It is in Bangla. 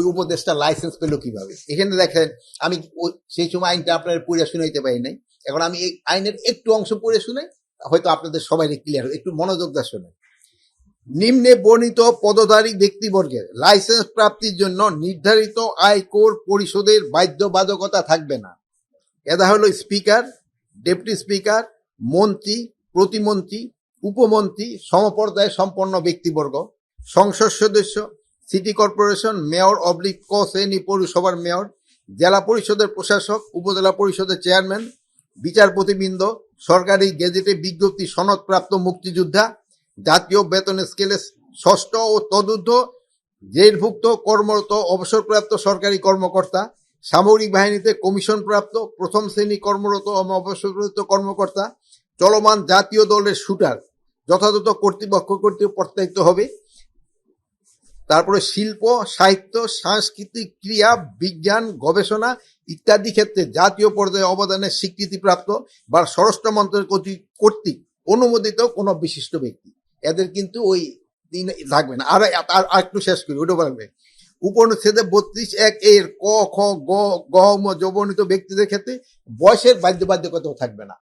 ওই উপদেষ্টা লাইসেন্স পেলো কিভাবে? এখানে দেখেন, আমি সেই সময় আইনটা আপনার পড়ে শুনাইতে পারি নাই। এখন আমি এই আইনের একটু অংশ পড়ে শুনে হয়তো আপনাদের সবাই ক্লিয়ার হবে, একটু মনোযোগ দিয়ে শুনে। নিম্নে বর্ণিত পদধারী ব্যক্তিবর্গের লাইসেন্স প্রাপ্তির জন্য নির্ধারিত আয়কর পরিশোধের বাধ্যবাধকতা থাকবে না। এরা হলো স্পিকার, ডেপুটি স্পিকার, মন্ত্রী, প্রতিমন্ত্রী, উপমন্ত্রী, সমপর্যায়ে সম্পন্ন ব্যক্তিবর্গ, সংসদ সদস্য, সিটি কর্পোরেশন মেয়র অবলিক ক শ্রেণী পৌরসভার মেয়র, জেলা পরিষদের প্রশাসক, উপজেলা পরিষদের চেয়ারম্যান, বিচারপতিবৃন্দ, সরকারি গেজেটে বিজ্ঞপ্তি সনদপ্রাপ্ত মুক্তিযোদ্ধা, জাতীয় বেতন স্কেলে ষষ্ঠ ও তদূর্ধ্ব জেলভুক্ত কর্মরত অবসরপ্রাপ্ত সরকারি কর্মকর্তা, সামরিক বাহিনীতে কমিশনপ্রাপ্ত প্রথম শ্রেণী কর্মরত অবসরপ্রাপ্ত কর্মকর্তা, চলমান জাতীয় দলের শুটার যথাযথ কর্তৃপক্ষ কর্তৃক প্রত্যায়িত হবে। তারপরে শিল্প, সাহিত্য, সাংস্কৃতিক, ক্রিয়া, বিজ্ঞান, গবেষণা ইত্যাদি ক্ষেত্রে জাতীয় পর্যায়ে অবদানের স্বীকৃতিপ্রাপ্ত বা স্বরাষ্ট্র মন্ত্রণালয় কর্তৃক অনুমোদিত কোন বিশিষ্ট ব্যক্তি। এদের কিন্তু ওই দিন থাকবে না। আর একটু শেষ করি, ওটা বলবে উপনিষেধে 32(1) এর ক, খ, গ, গ, ম বর্ণিত ব্যক্তিদের ক্ষেত্রে বয়সের বাধ্যবাধকতাও থাকবে না।